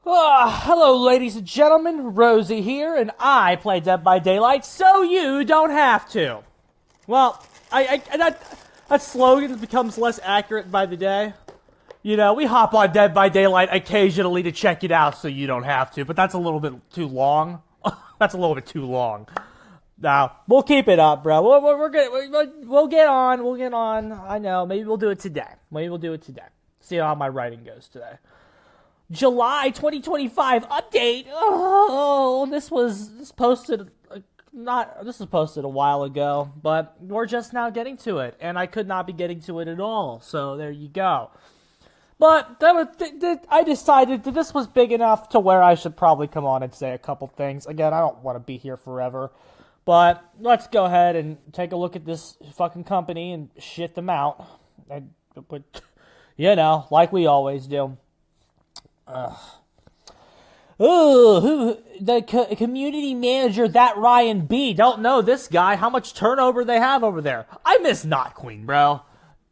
Hello, ladies and gentlemen. Rosie here, and I play Dead by Daylight, so you don't have to. Well, that slogan becomes less accurate by the day. You know, we hop on Dead by Daylight occasionally to check it out, so you don't have to. But that's a little bit too long. That's a little bit too long. Now we'll keep it up, bro. We'll get on. We'll get on. I know. Maybe we'll do it today. See how my writing goes today. July 2025 update. Oh, this was posted a while ago, but we're just now getting to it, and I could not be getting to it at all. So there you go. But I decided that this was big enough to where I should probably come on and say a couple things. Again, I don't want to be here forever, but let's go ahead and take a look at this fucking company and shit them out. But you know, like we always do. Community manager, that Ryan B. Don't know this guy. How much turnover they have over there. I miss Not Queen, bro.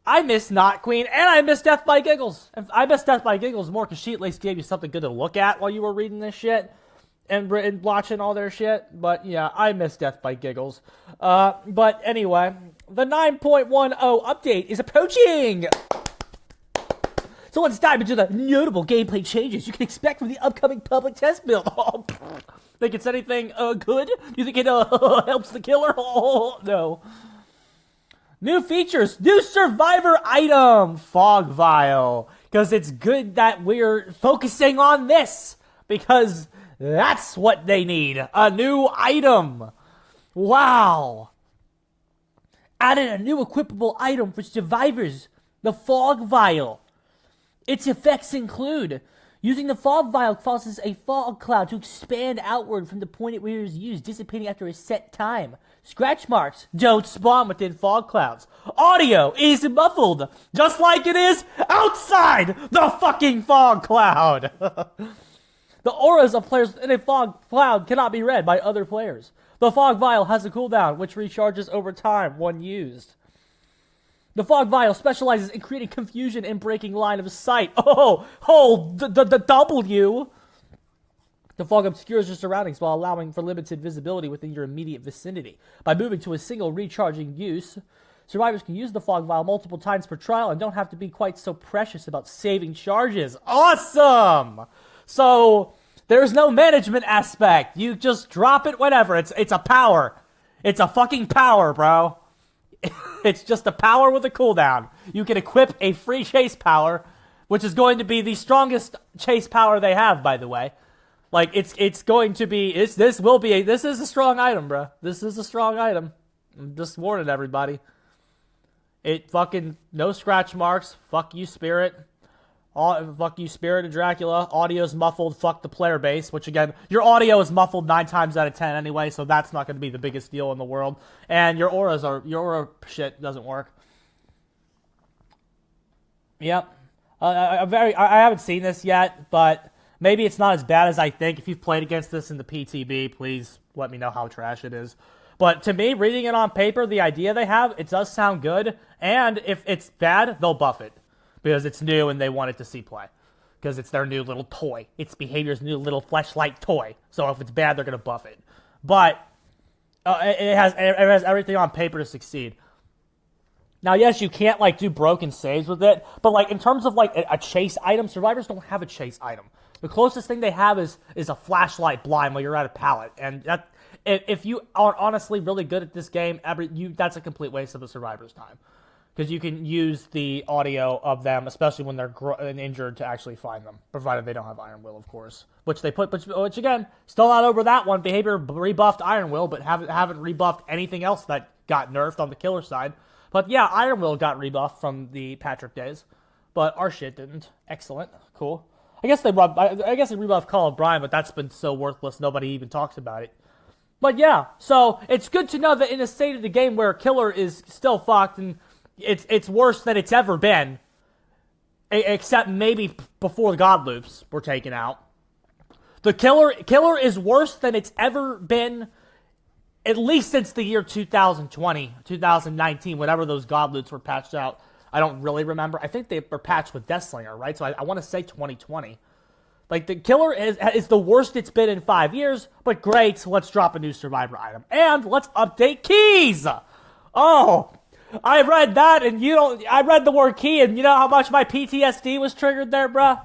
I miss Not Queen, and I miss Death by Giggles. I miss Death by Giggles more because she at least gave you something good to look at while you were reading this shit and watching all their shit. But yeah, I miss Death by Giggles. But anyway, the 9.10 update is approaching. So let's dive into the notable gameplay changes you can expect from the upcoming public test build. Oh, think it's anything good? Do you think it helps the killer? Oh, no. New features, new survivor item, Fog Vial. Because it's good that we're focusing on this. Because that's what they need. A new item. Wow. Added a new equipable item for survivors. The Fog Vial. Its effects include using the fog vial causes a fog cloud to expand outward from the point at where it is used, dissipating after a set time. Scratch marks don't spawn within fog clouds. Audio is muffled, just like it is outside the fucking fog cloud. The auras of players in a fog cloud cannot be read by other players. The fog vial has a cooldown, which recharges over time when used. The Fog Vial specializes in creating confusion and breaking line of sight. The W. The fog obscures your surroundings while allowing for limited visibility within your immediate vicinity. By moving to a single recharging use, survivors can use the Fog Vial multiple times per trial and don't have to be quite so precious about saving charges. Awesome! So, there's no management aspect. You just drop it whenever. It's a power. It's a fucking power, bro. It's just a power with a cooldown. You can equip a free chase power, which is going to be the strongest chase power they have, by the way. Like, it's going to be, this is a strong item, bro. This is a strong item. I'm just warning everybody. It fucking, no scratch marks. Fuck you, Spirit. Fuck you, Spirit of Dracula. Audio's muffled. Fuck the player base. Which, again, your audio is muffled 9 times out of 10 anyway, so that's not going to be the biggest deal in the world. And your aura shit doesn't work. Yep. I haven't seen this yet, but maybe it's not as bad as I think. If you've played against this in the PTB, please let me know how trash it is. But to me, reading it on paper, the idea they have, it does sound good. And if it's bad, they'll buff it. Because it's new and they want it to see play. Because it's their new little toy. It's Behavior's new little fleshlight toy. So if it's bad, they're going to buff it. But it has everything on paper to succeed. Now, yes, you can't do broken saves with it. But in terms of a chase item, survivors don't have a chase item. The closest thing they have is a flashlight blind while you're at a pallet. And that, if you are honestly really good at this game, that's a complete waste of the survivor's time. Because you can use the audio of them, especially when they're injured, to actually find them. Provided they don't have Iron Will, of course. Which again, still not over that one. Behavior rebuffed Iron Will, but haven't rebuffed anything else that got nerfed on the killer side. But yeah, Iron Will got rebuffed from the Patrick days. But our shit didn't. Excellent. Cool. I guess they rebuffed Call of Brian, but that's been so worthless, nobody even talks about it. But yeah, so it's good to know that in a state of the game where killer is still fucked and it's worse than it's ever been, except maybe before the God Loops were taken out. The killer is worse than it's ever been, at least since the year 2020, 2019, whenever those God Loops were patched out. I don't really remember. I think they were patched with Deathslinger, right? So I want to say 2020. Like, the killer is the worst it's been in 5 years, but great, let's drop a new Survivor item. And let's update keys! Oh, I read that, and I read the word key, and you know how much my PTSD was triggered there, bruh?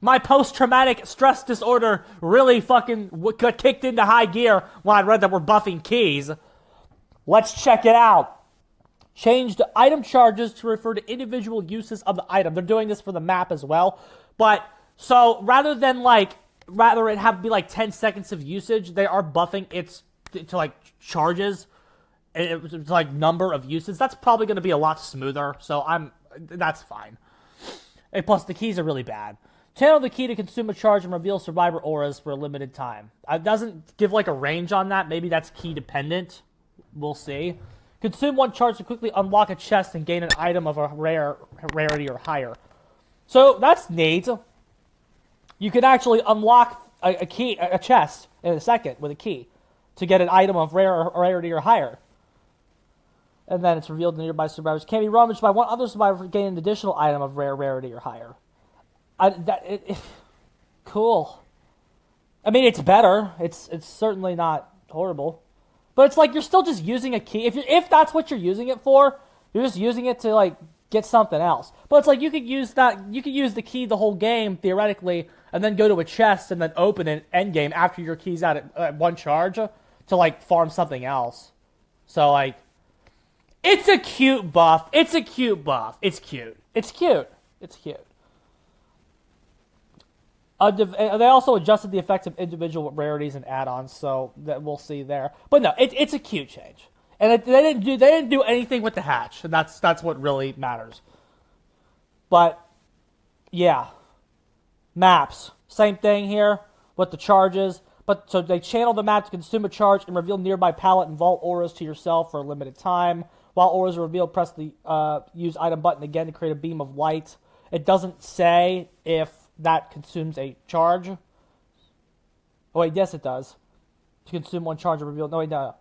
My post-traumatic stress disorder really fucking got kicked into high gear when I read that we're buffing keys. Let's check it out. Changed item charges to refer to individual uses of the item. They're doing this for the map as well, but... So, rather it have be like 10 seconds of usage, they are buffing its to like charges. It's like number of uses. That's probably going to be a lot smoother, so that's fine. And plus, the keys are really bad. Channel the key to consume a charge and reveal survivor auras for a limited time. It doesn't give like a range on that. Maybe that's key dependent. We'll see. Consume one charge to quickly unlock a chest and gain an item of a rarity or higher. So, that's neat. You can actually unlock a chest in a second with a key to get an item of rarity or higher. And then it's revealed to nearby survivors. Can be rummaged by one other survivor for gaining an additional item of rarity or higher. Cool. I mean, it's better. It's certainly not horrible. But it's like you're still just using a key. If that's what you're using it for, you're just using it to like get something else. But it's like you could use the key the whole game, theoretically, and then go to a chest and then open it endgame after your key's out at one charge to like farm something else. So like, it's a cute buff. It's cute. They also adjusted the effects of individual rarities and add-ons, so that we'll see there. But no, it's a cute change, and they didn't do anything with the hatch, and that's what really matters. But yeah. Maps, same thing here with the charges, but so they channel the map to consume a charge and reveal nearby palette and vault auras to yourself for a limited time. While auras are revealed, press the use item button again to create a beam of light. It doesn't say if that consumes a charge. Oh wait, yes it does. To consume one charge and reveal. No, wait, no,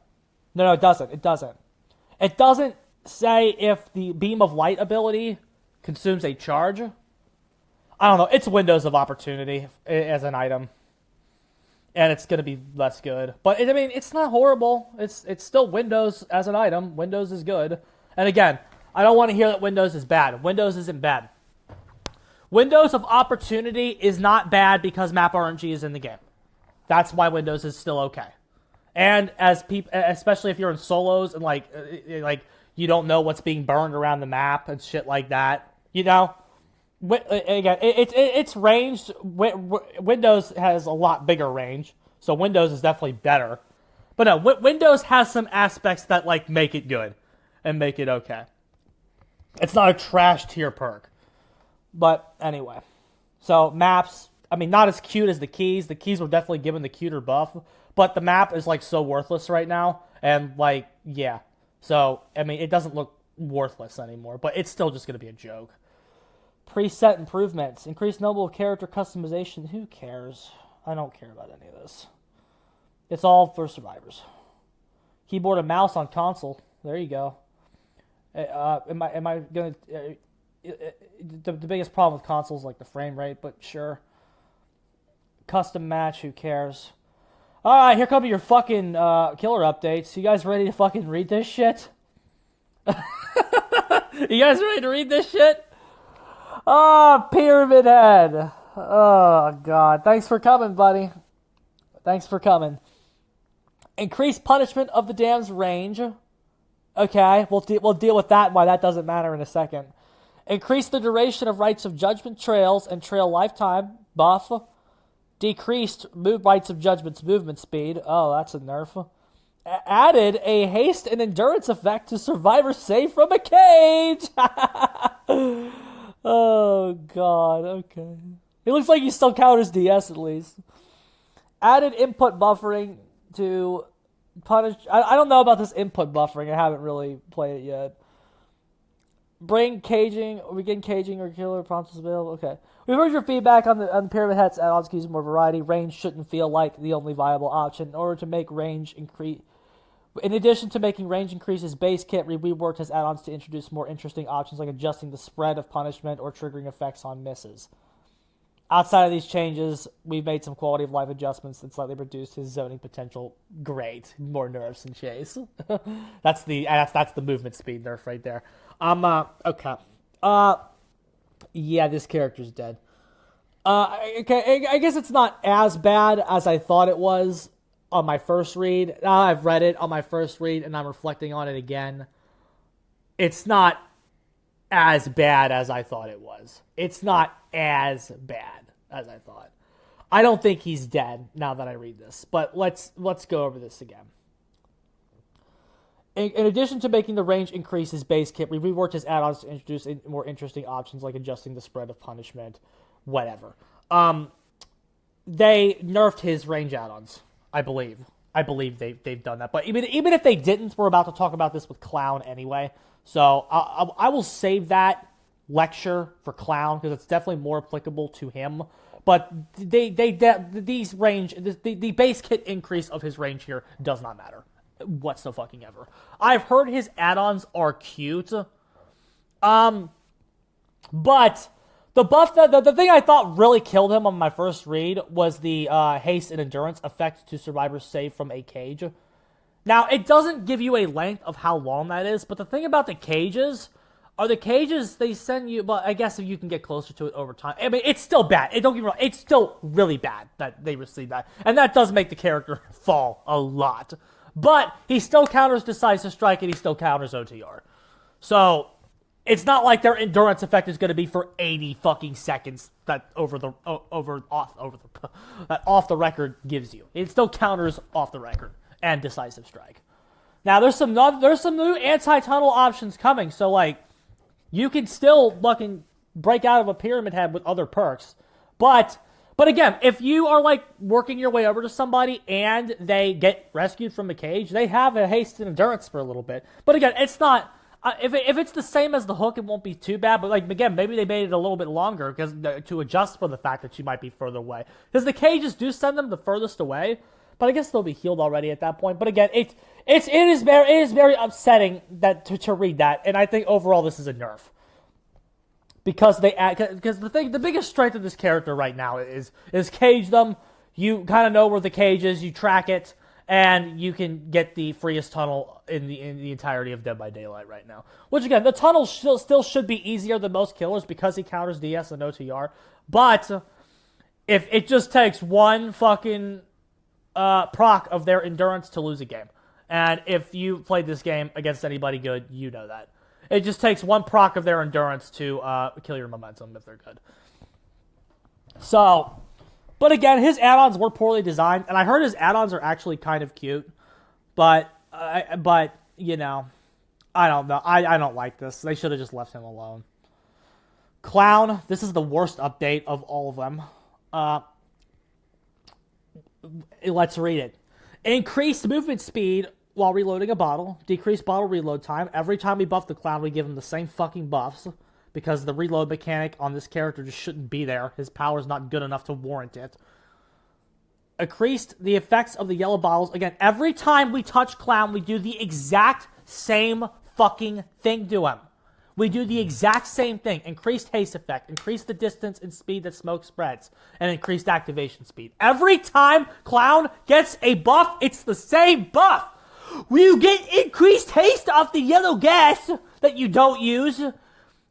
it doesn't. It doesn't say if the beam of light ability consumes a charge. I don't know. It's Windows of Opportunity as an item. And it's going to be less good. But, I mean, it's not horrible. It's still Windows as an item. Windows is good. And again, I don't want to hear that Windows is bad. Windows isn't bad. Windows of Opportunity is not bad because map RNG is in the game. That's why Windows is still okay. And as people, especially if you're in solos and like you don't know what's being burned around the map and shit like that, you know? Again, it's ranged. Windows has a lot bigger range, so Windows is definitely better. But no, Windows has some aspects that like make it good and make it okay. It's not a trash tier perk. But anyway, so maps. I mean, not as cute as the keys. The keys were definitely given the cuter buff, but the map is like so worthless right now, and like yeah. So I mean, it doesn't look worthless anymore, but it's still just gonna be a joke. Preset improvements. Increased noble character customization. Who cares? I don't care about any of this. It's all for survivors. Keyboard and mouse on console. There you go. Am I gonna? The biggest problem with consoles is like the frame rate, but sure. Custom match. Who cares? All right, here come your fucking killer updates. You guys ready to fucking read this shit? You guys ready to read this shit? Oh, Pyramidhead. Oh, God. Thanks for coming, buddy. Thanks for coming. Increased punishment of the dam's range. Okay, we'll deal with that and why that doesn't matter in a second. Increase the duration of Rites of Judgment trails and trail lifetime buff. Decreased Rites of Judgment's movement speed. Oh, that's a nerf. Added a haste and endurance effect to survivors saved from a cage. Oh, God. Okay. It looks like he still counters DS at least. Added input buffering to punish. I don't know about this input buffering. I haven't really played it yet. Begin caging or killer prompts available. Okay. We've heard your feedback on the Pyramidhead's add-ons. Use more variety. Range shouldn't feel like the only viable option. In order to make range increase. In addition to making range increases, base kit reworked has add-ons to introduce more interesting options like adjusting the spread of punishment or triggering effects on misses. Outside of these changes, we've made some quality of life adjustments that slightly reduced his zoning potential. Great, more nerfs and chase. that's the movement speed nerf right there. Okay. Yeah, this character's dead. Okay, I guess it's not as bad as I thought it was on my first read. Now I've read it on my first read, and I'm reflecting on it again. It's not as bad as I thought it was. It's not as bad as I thought. I don't think he's dead now that I read this, but let's go over this again. In addition to making the range increase his base kit, we reworked his add-ons to introduce more interesting options like adjusting the spread of punishment, whatever. They nerfed his range add-ons, I believe. I believe they've done that. But even if they didn't, we're about to talk about this with Clown anyway. So I will save that lecture for Clown because it's definitely more applicable to him. But the base kit increase of his range here does not matter whatsoever. I've heard his add-ons are cute. But the buff, the thing I thought really killed him on my first read was the haste and endurance effect to survivors saved from a cage. Now, it doesn't give you a length of how long that is, but the thing about the cages are they send you, but I guess if you can get closer to it over time. I mean, it's still bad. Don't get me wrong, it's still really bad that they receive that. And that does make the character fall a lot. But he still counters Decisive Strike and he still counters OTR. So it's not like their endurance effect is going to be for 80 fucking seconds that off the record gives you. It still counters off the record and Decisive Strike. Now there's some new anti-tunnel options coming, so like you can still fucking break out of a Pyramidhead with other perks. But again, if you are like working your way over to somebody and they get rescued from a cage, they have a haste and endurance for a little bit. But again, it's not. If it's the same as the hook, it won't be too bad. But like again, maybe they made it a little bit longer because to adjust for the fact that she might be further away. Because the cages do send them the furthest away, but I guess they'll be healed already at that point. But again, it is very upsetting that to read that, and I think overall this is a nerf. Because the biggest strength of this character right now is cage them. You kind of know where the cage is, you track it, and you can get the freest tunnel in the entirety of Dead by Daylight right now. Which again, the tunnel still should be easier than most killers because he counters DS and OTR. But if it just takes one fucking proc of their endurance to lose a game, and if you played this game against anybody good, you know that. It just takes one proc of their endurance to kill your momentum if they're good. So, but again, his add-ons were poorly designed, and I heard his add-ons are actually kind of cute. But you know, I don't know. I don't like this. They should have just left him alone. Clown, this is the worst update of all of them. Let's read it. Increased movement speed while reloading a bottle, decreased bottle reload time. Every time we buff the Clown, we give him the same fucking buffs because the reload mechanic on this character just shouldn't be there. His power's not good enough to warrant it. Increased the effects of the yellow bottles. Again, every time we touch Clown, we do the exact same fucking thing to him. We do the exact same thing. Increased haste effect, increase the distance and speed that smoke spreads, and increased activation speed. Every time Clown gets a buff, it's the same buff. You get increased haste off the yellow gas that you don't use,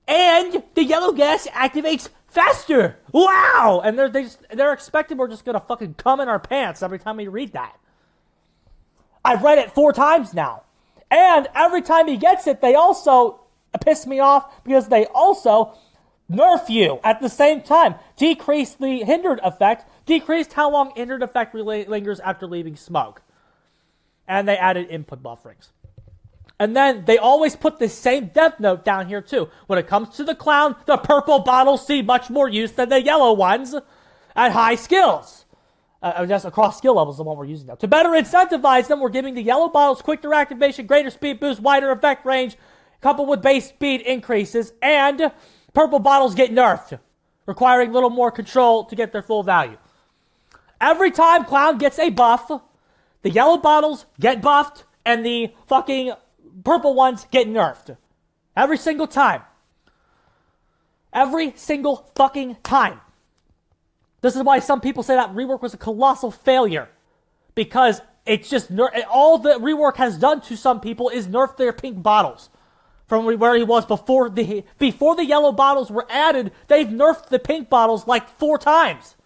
and the yellow gas activates faster. Wow! And they're expecting we're just gonna fucking cum in our pants every time we read that. I've read it 4 times now, and every time he gets it, they also piss me off because they also nerf you at the same time. Decrease the hindered effect, decreased how long hindered effect lingers after leaving smoke. And they added input bufferings. And then they always put the same death note down here too. When it comes to the Clown, the purple bottles see much more use than the yellow ones at high skills. Just across skill levels, the one we're using now. To better incentivize them, we're giving the yellow bottles quicker activation, greater speed boost, wider effect range, coupled with base speed increases, and purple bottles get nerfed, requiring a little more control to get their full value. Every time Clown gets a buff, the yellow bottles get buffed, and the fucking purple ones get nerfed. Every single time. Every single fucking time. This is why some people say that rework was a colossal failure. Because it's just, all the rework has done to some people is nerf their pink bottles. From where he was before the yellow bottles were added, they've nerfed the pink bottles like 4 times.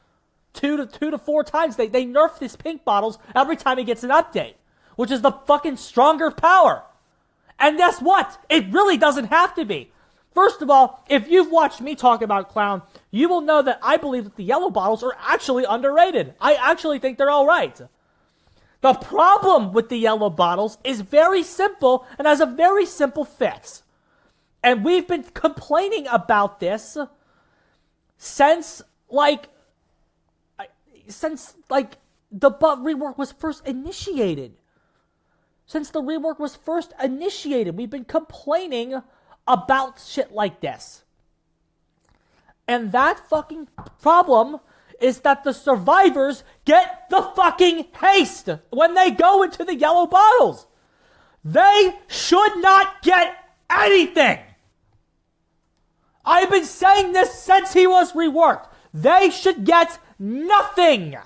2 to 4 times. They nerf these pink bottles every time he gets an update. Which is the fucking stronger power. And guess what? It really doesn't have to be. First of all, if you've watched me talk about Clown, you will know that I believe that the yellow bottles are actually underrated. I actually think they're alright. The problem with the yellow bottles is very simple and has a very simple fix. And we've been complaining about this since the rework was first initiated. Since the rework was first initiated, we've been complaining about shit like this. And that fucking problem is that the survivors get the fucking haste when they go into the yellow bottles. They should not get anything. I've been saying this since he was reworked. They should get nothing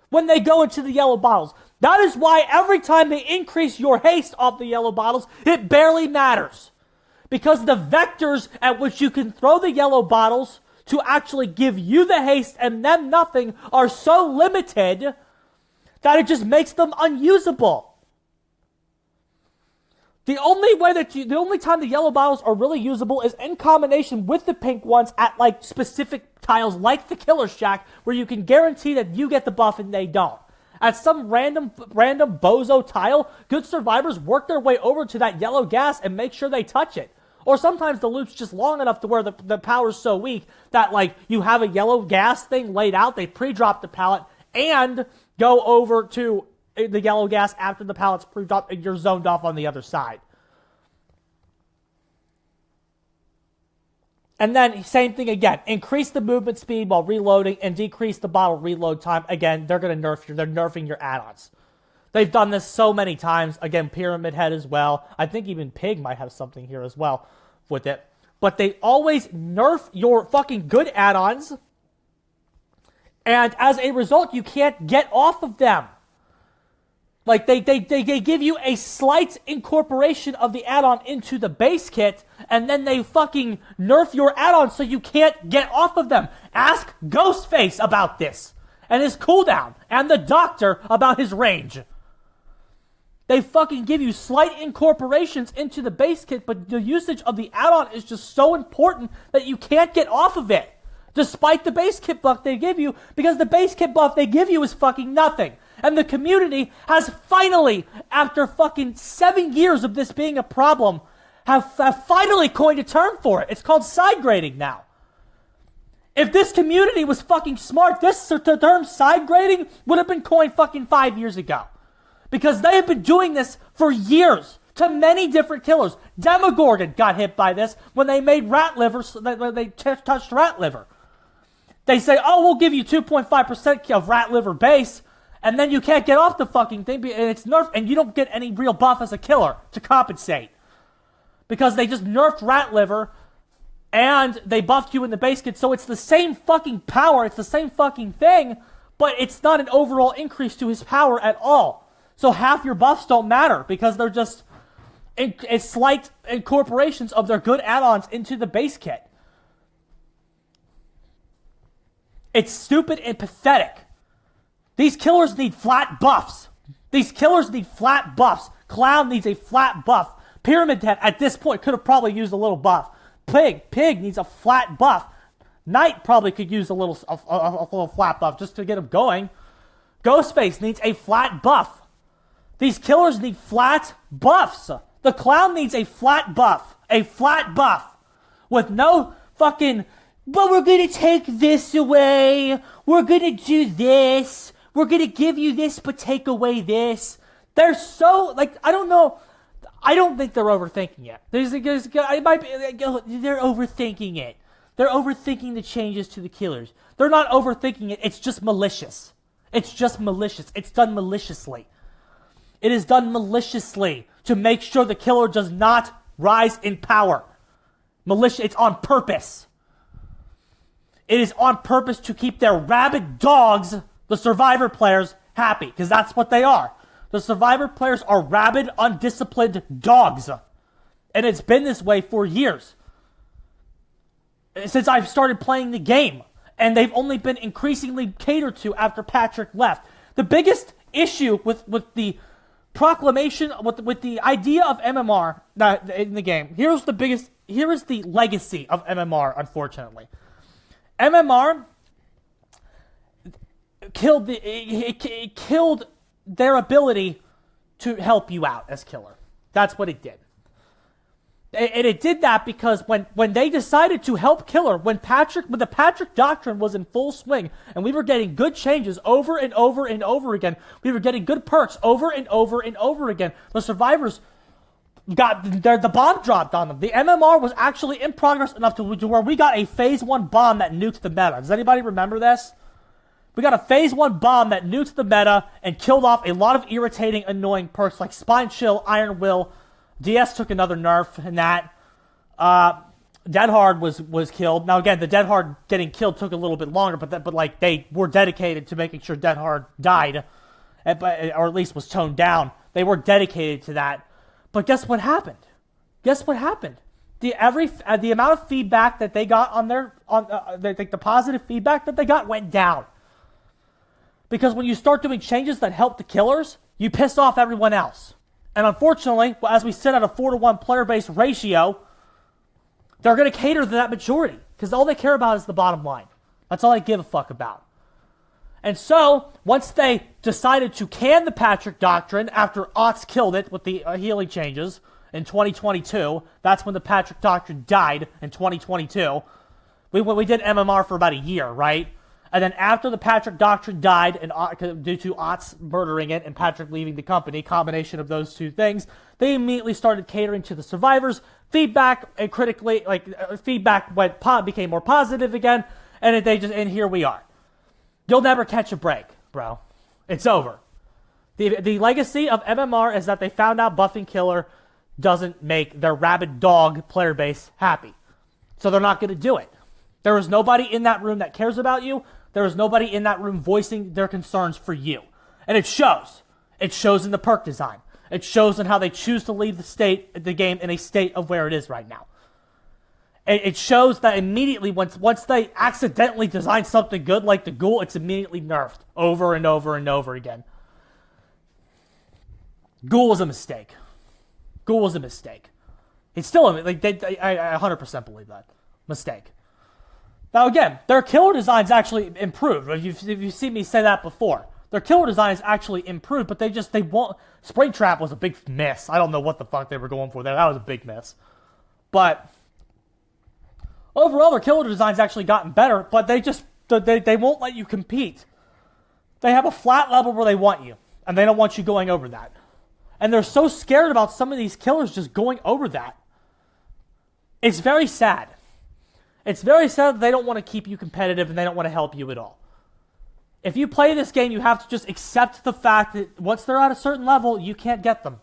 when they go into the yellow bottles. That is why every time they increase your haste off the yellow bottles, it barely matters. Because the vectors at which you can throw the yellow bottles to actually give you the haste and them nothing are so limited that it just makes them unusable. The only time the yellow bottles are really usable is in combination with the pink ones at like specific tiles like the Killer Shack, where you can guarantee that you get the buff and they don't. At some random bozo tile, good survivors work their way over to that yellow gas and make sure they touch it. Or sometimes the loop's just long enough to where the power's so weak that, like, you have a yellow gas thing laid out, they pre-drop the pallet, and go over to the yellow gas after the pallet's pre-dropped and you're zoned off on the other side. And then, same thing again. Increase the movement speed while reloading and decrease the bottle reload time. Again, they're going to they're nerfing your add-ons. They've done this so many times. Again, Pyramidhead as well. I think even Pig might have something here as well with it. But they always nerf your fucking good add-ons. And as a result, you can't get off of them. Like, they give you a slight incorporation of the add-on into the base kit, and then they fucking nerf your add-on so you can't get off of them. Ask Ghostface about this, and his cooldown, and the Doctor about his range. They fucking give you slight incorporations into the base kit, but the usage of the add-on is just so important that you can't get off of it. Despite the base kit buff they give you, because the base kit buff they give you is fucking nothing. And the community has finally, after fucking 7 years of this being a problem, have finally coined a term for it. It's called sidegrading now. If this community was fucking smart, this term sidegrading would have been coined fucking 5 years ago. Because they have been doing this for years to many different killers. Demogorgon got hit by this when they made rat liver, when they touched rat liver. They say, oh, we'll give you 2.5% of rat liver base, and then you can't get off the fucking thing, and it's nerfed, and you don't get any real buff as a killer to compensate. Because they just nerfed rat liver, and they buffed you in the base kit, so it's the same fucking power, it's the same fucking thing, but it's not an overall increase to his power at all. So half your buffs don't matter, because they're just slight incorporations of their good add-ons into the base kit. It's stupid and pathetic. These killers need flat buffs. These killers need flat buffs. Clown needs a flat buff. Pyramidhead at this point could have probably used a little buff. Pig needs a flat buff. Knight probably could use a little flat buff just to get him going. Ghostface needs a flat buff. These killers need flat buffs. The Clown needs a flat buff. A flat buff. With no fucking, but we're going to take this away. We're going to do this. We're going to give you this, but take away this. They're so, like, I don't know. I don't think they're overthinking it. They're overthinking it. They're overthinking the changes to the killers. They're not overthinking it. It's just malicious. It's just malicious. It's done maliciously. It is done maliciously to make sure the killer does not rise in power. Malicious. It's on purpose. It is on purpose to keep their rabid dogs, the Survivor players, happy. Because that's what they are. The Survivor players are rabid, undisciplined dogs. And it's been this way for years. Since I've started playing the game. And they've only been increasingly catered to after Patrick left. The biggest issue with the proclamation, with the idea of MMR in the game, here is the legacy of MMR, unfortunately. MMR killed it killed their ability to help you out as killer. That's what it did. And it did that because when they decided to help killer, when the Patrick Doctrine was in full swing, and we were getting good changes over and over and over again, we were getting good perks over and over and over again, the Survivors got the bomb dropped on them. The MMR was actually in progress enough to where we got a Phase 1 bomb that nuked the meta. Does anybody remember this? We got a Phase 1 bomb that nuked the meta and killed off a lot of irritating, annoying perks like Spine Chill, Iron Will. DS took another nerf in that. Dead Hard was killed. Now again, the Dead Hard getting killed took a little bit longer, but they were dedicated to making sure Dead Hard died, or at least was toned down. They were dedicated to that. But guess what happened? The amount of feedback that they got the positive feedback that they got went down. Because when you start doing changes that help the killers, you piss off everyone else. And unfortunately, as we sit at a 4-to-1 player-based ratio, they're going to cater to that majority. Because all they care about is the bottom line. That's all they give a fuck about. And so, once they decided to can the Patrick Doctrine after Otts killed it with the healing changes in 2022, that's when the Patrick Doctrine died in 2022. We did MMR for about a year, right? And then after the Patrick Doctrine died, and due to Otts murdering it and Patrick leaving the company, combination of those two things, they immediately started catering to the Survivors. Feedback and feedback became more positive again, and here we are. You'll never catch a break, bro. It's over. The legacy of MMR is that they found out buffing killer doesn't make their rabid dog player base happy, so they're not going to do it. There is nobody in that room that cares about you. There is nobody in that room voicing their concerns for you. And it shows. It shows in the perk design. It shows in how they choose to leave the game in a state of where it is right now. It shows that immediately, once they accidentally design something good like the ghoul, it's immediately nerfed over and over and over again. Ghoul was a mistake. It's still I 100% believe that. Mistake. Now again, their killer design's actually improved. You've seen me say that before. Their killer design is actually improved, but they won't. Springtrap was a big miss. I don't know what the fuck they were going for there. That was a big miss. But overall, their killer design's actually gotten better, but they won't let you compete. They have a flat level where they want you, and they don't want you going over that. And they're so scared about some of these killers just going over that. It's very sad. It's very sad that they don't want to keep you competitive and they don't want to help you at all. If you play this game, you have to just accept the fact that once they're at a certain level, you can't get them.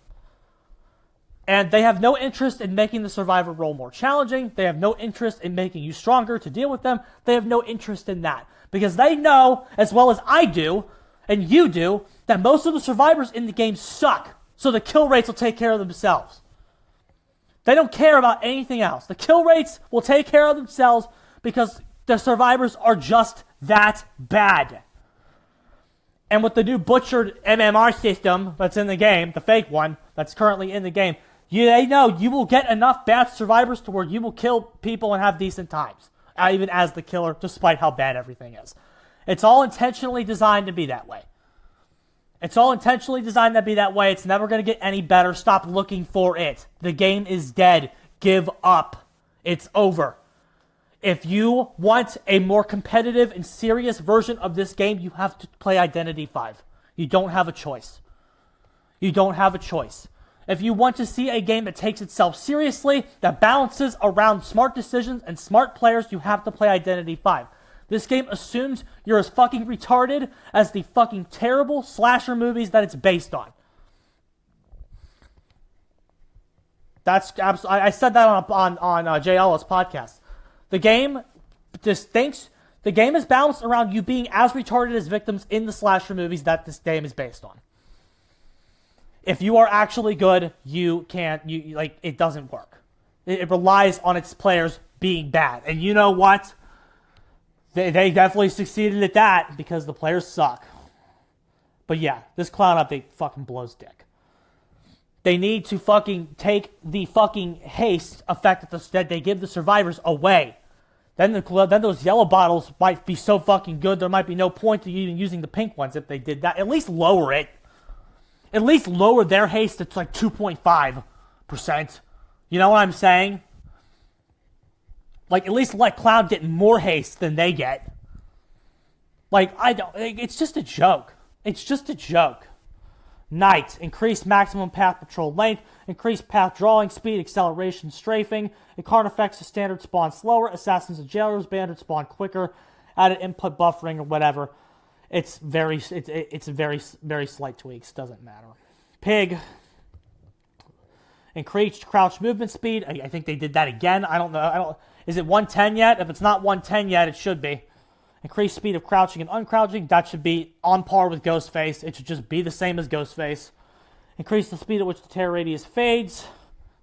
And they have no interest in making the Survivor role more challenging. They have no interest in making you stronger to deal with them. They have no interest in that. Because they know, as well as I do, and you do, that most of the Survivors in the game suck. So the kill rates will take care of themselves. They don't care about anything else. The kill rates will take care of themselves because the Survivors are just that bad. And with the new butchered MMR system that's in the game, the fake one that's currently in the game, they know you will get enough bad Survivors to where you will kill people and have decent times, even as the killer, despite how bad everything is. It's all intentionally designed to be that way. It's never going to get any better. Stop looking for it. The game is dead. Give up. It's over. If you want a more competitive and serious version of this game, you have to play Identity 5. You don't have a choice. If you want to see a game that takes itself seriously, that balances around smart decisions and smart players, you have to play Identity 5. This game assumes you're as fucking retarded as the fucking terrible slasher movies that it's based on. That's I said that on Jay Allah's podcast. The game just thinks The game is balanced around you being as retarded as victims in the slasher movies that this game is based on. If you are actually good, it doesn't work. It relies on its players being bad. And you know what? They definitely succeeded at that because the players suck. But yeah, this clown update fucking blows dick. They need to fucking take the fucking haste effect that they give the survivors away. Then those yellow bottles might be so fucking good, there might be no point to even using the pink ones if they did that. At least lower it. At least lower their haste to like 2.5%. You know what I'm saying? Like, at least let Cloud get more haste than they get. It's just a joke. It's just a joke. Night, increased maximum path patrol length, increased path drawing speed, acceleration, strafing. The card effects to standard spawn slower, assassins and jailers bandits spawn quicker, added input buffering or whatever. It's very very slight tweaks, doesn't matter. Pig, increased crouch movement speed. I think they did that again. I don't know. Is it 110 yet? If it's not 110 yet, it should be. Increased speed of crouching and uncrouching. That should be on par with Ghostface. It should just be the same as Ghostface. Increase the speed at which the tear radius fades.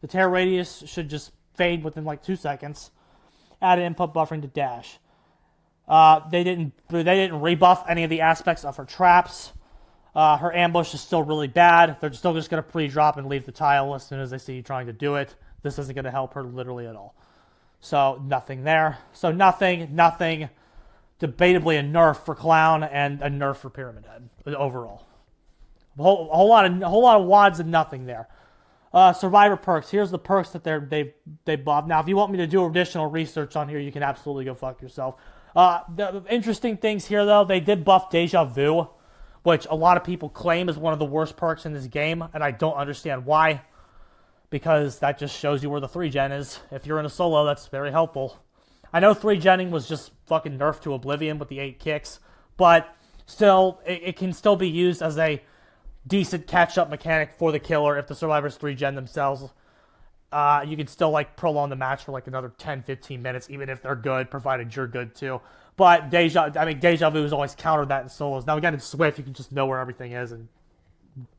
The tear radius should just fade within like 2 seconds. Added input buffering to dash. They didn't rebuff any of the aspects of her traps. Her ambush is still really bad. They're still just going to pre-drop and leave the tile as soon as they see you trying to do it. This isn't going to help her literally at all. So nothing there. So nothing. Debatably a nerf for Clown and a nerf for Pyramidhead overall. A whole lot of wads and nothing there. Survivor perks. Here's the perks that they buffed. Now, if you want me to do additional research on here, you can absolutely go fuck yourself. The interesting things here, though, they did buff Deja Vu, which a lot of people claim is one of the worst perks in this game, and I don't understand why, because that just shows you where the 3-gen is. If you're in a solo, that's very helpful. I know 3-genning was just fucking nerfed to oblivion with the 8 kicks, but still, it can still be used as a decent catch-up mechanic for the killer if the survivors 3-gen themselves. You can still prolong the match for another 10-15 minutes, even if they're good, provided you're good too. But Deja Vu has always countered that in solos. Now again, in Swift, you can just know where everything is and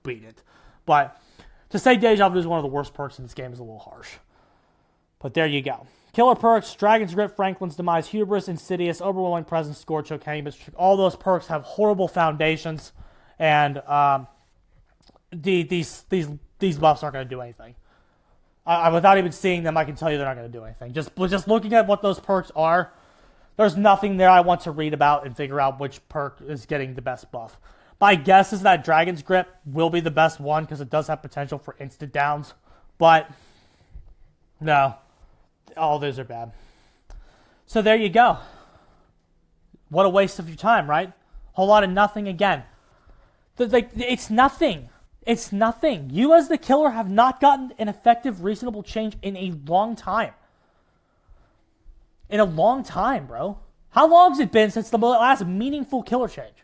beat it. But to say Deja Vu is one of the worst perks in this game is a little harsh. But there you go. Killer perks, Dragon's Grip, Franklin's Demise, Hubris, Insidious, Overwhelming Presence, Scorch, Okami. All those perks have horrible foundations, and these buffs aren't going to do anything. Without even seeing them, I can tell you they're not going to do anything. Just looking at what those perks are, there's nothing there I want to read about and figure out which perk is getting the best buff. My guess is that Dragon's Grip will be the best one because it does have potential for instant downs, but no. All those are bad. So there you go. What a waste of your time, right? Whole lot of nothing again. It's nothing. It's nothing. You as the killer have not gotten an effective, reasonable change in a long time. In a long time, bro. How long has it been since the last meaningful killer change?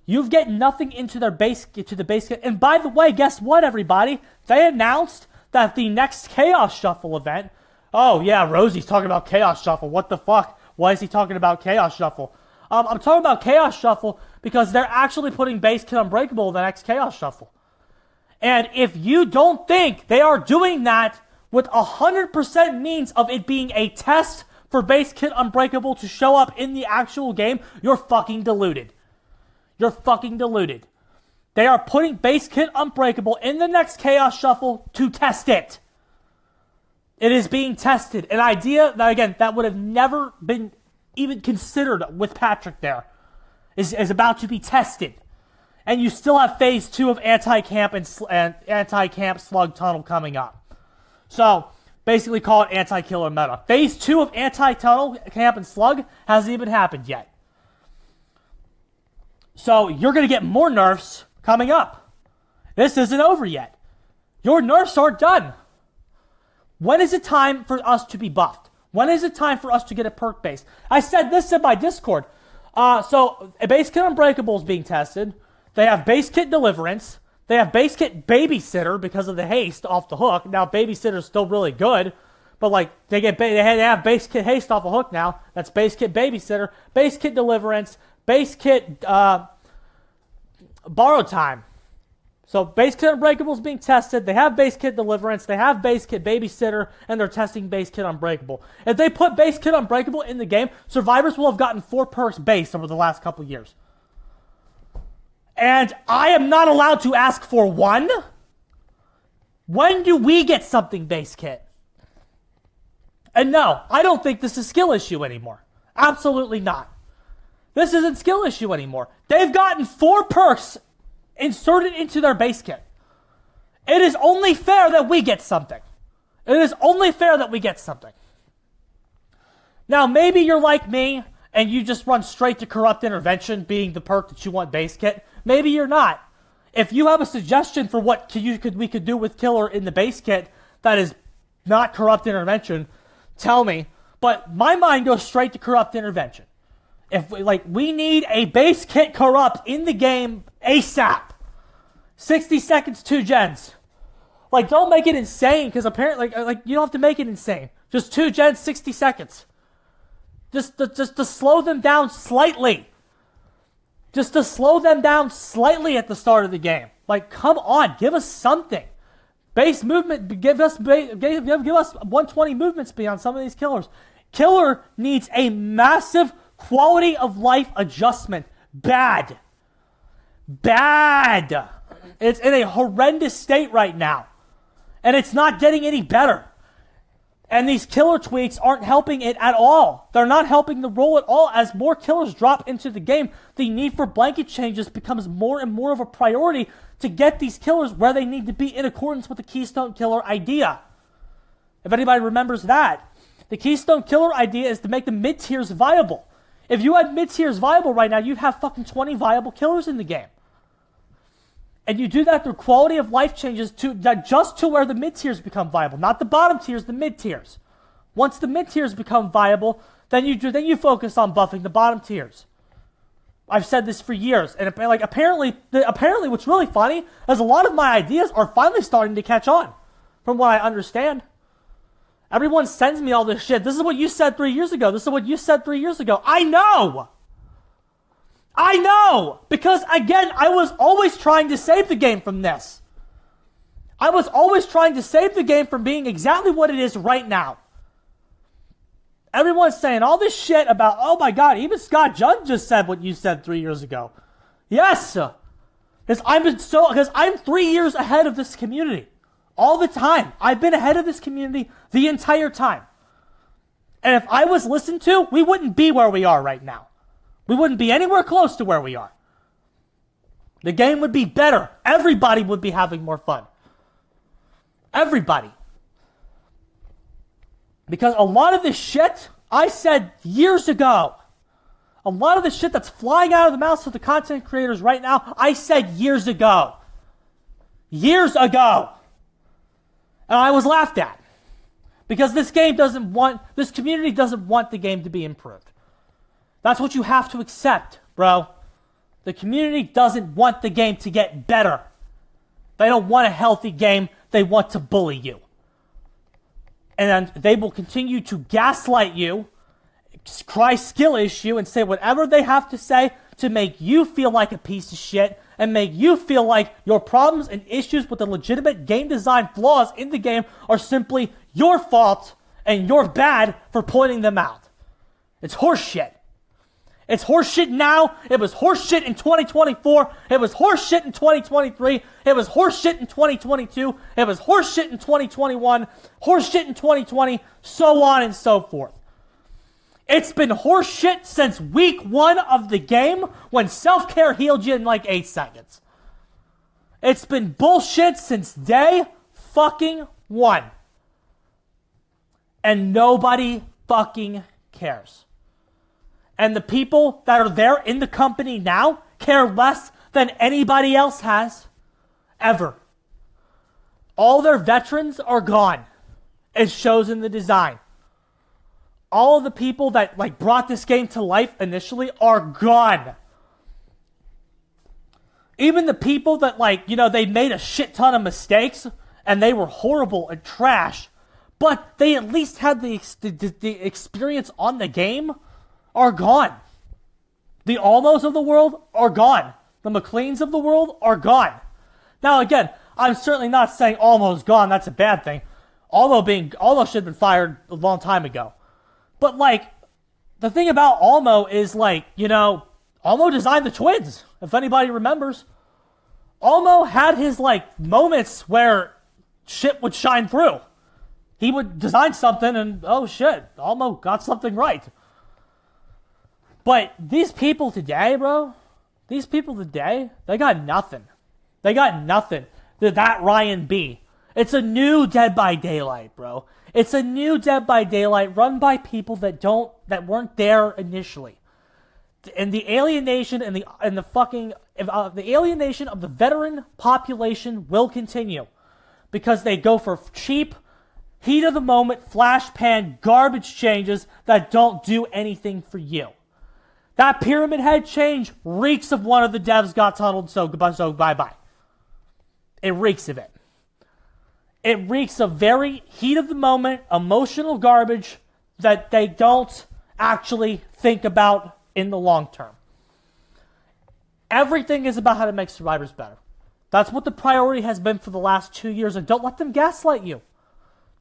You've get nothing into the base kit. And by the way, guess what, everybody? They announced that the next Chaos Shuffle event. Oh, yeah, Rosie's talking about Chaos Shuffle. What the fuck? Why is he talking about Chaos Shuffle? I'm talking about Chaos Shuffle because they're actually putting Base Kit Unbreakable in the next Chaos Shuffle. And if you don't think they are doing that with 100% means of it being a test for Base Kit Unbreakable to show up in the actual game, you're fucking deluded. You're fucking deluded. They are putting Base Kit Unbreakable in the next Chaos Shuffle to test it. It is being tested. An idea that, again, that would have never been even considered with Patrick there is about to be tested. And you still have Phase 2 of Anti-Camp and Anti-Camp Slug Tunnel coming up. So, basically call it Anti-Killer Meta. Phase 2 of Anti-Tunnel, Camp, and Slug hasn't even happened yet. So, you're going to get more nerfs coming up. This isn't over yet. Your nerfs aren't done. When is it time for us to be buffed? When is it time for us to get a perk base? I said this in my Discord. So, a Base Kit Unbreakable is being tested. They have Base Kit Deliverance. They have Base Kit Babysitter because of the haste off the hook. Now, Babysitter's still really good, But like they have base kit haste off a hook now. That's base kit babysitter, base kit deliverance, base kit borrow time. So base kit unbreakable is being tested. They have base kit deliverance. They have base kit babysitter, and they're testing base kit unbreakable. If they put base kit unbreakable in the game, survivors will have gotten 4 perks base over the last couple years. And I am not allowed to ask for one. When do we get something base kit? And no, I don't think this is a skill issue anymore. Absolutely not. This isn't skill issue anymore. They've gotten 4 perks inserted into their base kit. It is only fair that we get something. It is only fair that we get something. Now, maybe you're like me and you just run straight to corrupt intervention being the perk that you want base kit. Maybe you're not. If you have a suggestion for what we could do with killer in the base kit that is not corrupt intervention, tell me. But my mind goes straight to corrupt intervention. If we need a base kit corrupt in the game ASAP. 60 seconds, 2 gens. Like, don't make it insane, because apparently, you don't have to make it insane. Just 2 gens, 60 seconds. Just to slow them down slightly. Just to slow them down slightly at the start of the game. Like, come on, give us something. Base movement, give us 120 movement speed on some of these killers. Killer needs a massive quality of life adjustment. Bad. It's in a horrendous state right now. And it's not getting any better. And these killer tweaks aren't helping it at all. They're not helping the role at all. As more killers drop into the game, the need for blanket changes becomes more and more of a priority to get these killers where they need to be in accordance with the Keystone Killer idea. If anybody remembers that. The Keystone Killer idea is to make the mid-tiers viable. If you had mid-tiers viable right now, you'd have fucking 20 viable killers in the game. And you do that through quality of life changes just to where the mid-tiers become viable. Not the bottom tiers, the mid-tiers. Once the mid-tiers become viable, then you focus on buffing the bottom tiers. I've said this for years. And apparently what's really funny is a lot of my ideas are finally starting to catch on. From what I understand. Everyone sends me all this shit. This is what you said 3 years ago. This is what you said 3 years ago. I know! Because, again, I was always trying to save the game from this. I was always trying to save the game from being exactly what it is right now. Everyone's saying all this shit about, oh my god, even Scott Jund just said what you said 3 years ago. Yes! Because I'm 3 years ahead of this community. All the time. I've been ahead of this community the entire time. And if I was listened to, we wouldn't be where we are right now. We wouldn't be anywhere close to where we are. The game would be better. Everybody would be having more fun. Everybody. Because a lot of this shit I said years ago. A lot of the shit that's flying out of the mouths of the content creators right now, I said years ago. Years ago. And I was laughed at. Because this community doesn't want the game to be improved. That's what you have to accept, bro. The community doesn't want the game to get better. They don't want a healthy game. They want to bully you. And they will continue to gaslight you, cry skill issue, and say whatever they have to say to make you feel like a piece of shit and make you feel like your problems and issues with the legitimate game design flaws in the game are simply your fault and you're bad for pointing them out. It's horseshit. It's horseshit now. It was horseshit in 2024. It was horseshit in 2023. It was horseshit in 2022. It was horseshit in 2021. Horseshit in 2020. So on and so forth. It's been horseshit since week 1 of the game when self-care healed you in like 8 seconds. It's been bullshit since day fucking 1. And nobody fucking cares. And the people that are there in the company now care less than anybody else has ever. All their veterans are gone. It shows in the design. All of the people that brought this game to life initially are gone. Even the people that they made a shit ton of mistakes and they were horrible and trash, but they at least had the experience on the game, are gone. The Almos of the world are gone. The McLeans of the world are gone. Now, again, I'm certainly not saying Almo's gone. That's a bad thing. Almo should have been fired a long time ago. But, like, the thing about Almo is, like, you know, Almo designed the Twins, if anybody remembers. Almo had his, like, moments where shit would shine through. He would design something and, oh shit, Almo got something right. But these people today, bro, they got nothing. They got nothing. That Ryan B. It's a new Dead by Daylight, bro. It's a new Dead by Daylight run by people that weren't there initially. And the alienation and the alienation of the veteran population will continue because they go for cheap, heat of the moment, flash pan, garbage changes that don't do anything for you. That Pyramidhead change reeks of one of the devs got tunneled, so bye-bye. It reeks of it. It reeks of very heat of the moment, emotional garbage that they don't actually think about in the long term. Everything is about how to make survivors better. That's what the priority has been for the last 2 years, and don't let them gaslight you.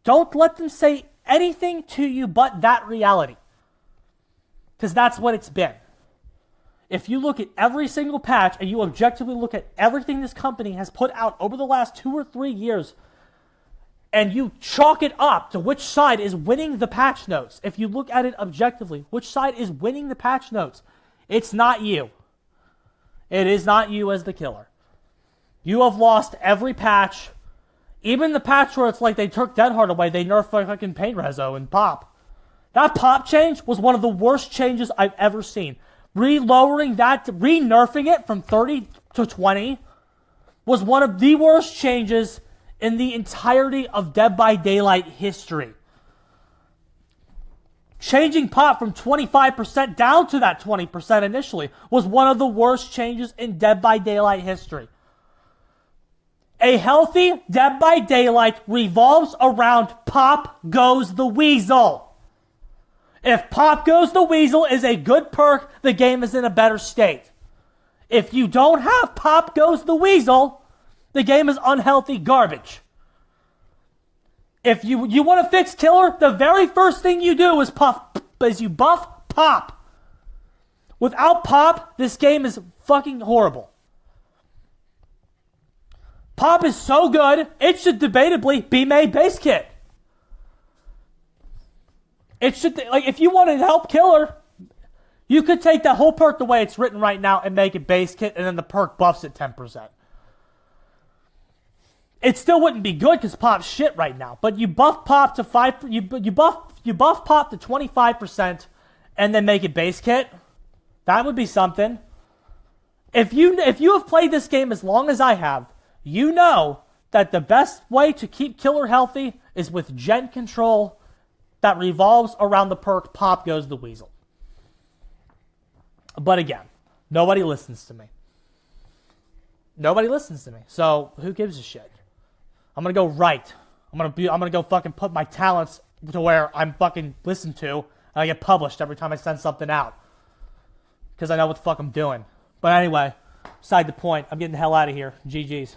Don't let them say anything to you but that reality. Because that's what it's been. If you look at every single patch and you objectively look at everything this company has put out over the last 2 or 3 years, and you chalk it up to which side is winning the patch notes, if you look at it objectively, which side is winning the patch notes, it's not you. It is not you as the killer. You have lost every patch. Even the patch where it's like they took Dead Hard away, they nerfed fucking Paint Rezo and Pop. That Pop change was one of the worst changes I've ever seen. Re-nerfing it from 30 to 20 was one of the worst changes in the entirety of Dead by Daylight history. Changing Pop from 25% down to that 20% initially was one of the worst changes in Dead by Daylight history. A healthy Dead by Daylight revolves around Pop Goes the Weasel. If Pop Goes the Weasel is a good perk, the game is in a better state. If you don't have Pop Goes the Weasel, the game is unhealthy garbage. If you want to fix Killer, the very first thing you do is you buff Pop. Without Pop, this game is fucking horrible. Pop is so good, it should debatably be made base kit. It should, like, if you want to help Killer, you could take that whole perk the way it's written right now and make it base kit, and then the perk buffs it 10%. It still wouldn't be good because Pop's shit right now, but you buff Pop to 5. You buff Pop to 25%, and then make it base kit. That would be something. If you have played this game as long as I have, you know that the best way to keep Killer healthy is with gen control that revolves around the perk Pop Goes the Weasel. But again, nobody listens to me. Nobody listens to me. So who gives a shit? I'm gonna go right. I'm gonna go fucking put my talents to where I'm fucking listened to and I get published every time I send something out. Because I know what the fuck I'm doing. But anyway, beside the point, I'm getting the hell out of here. GG's.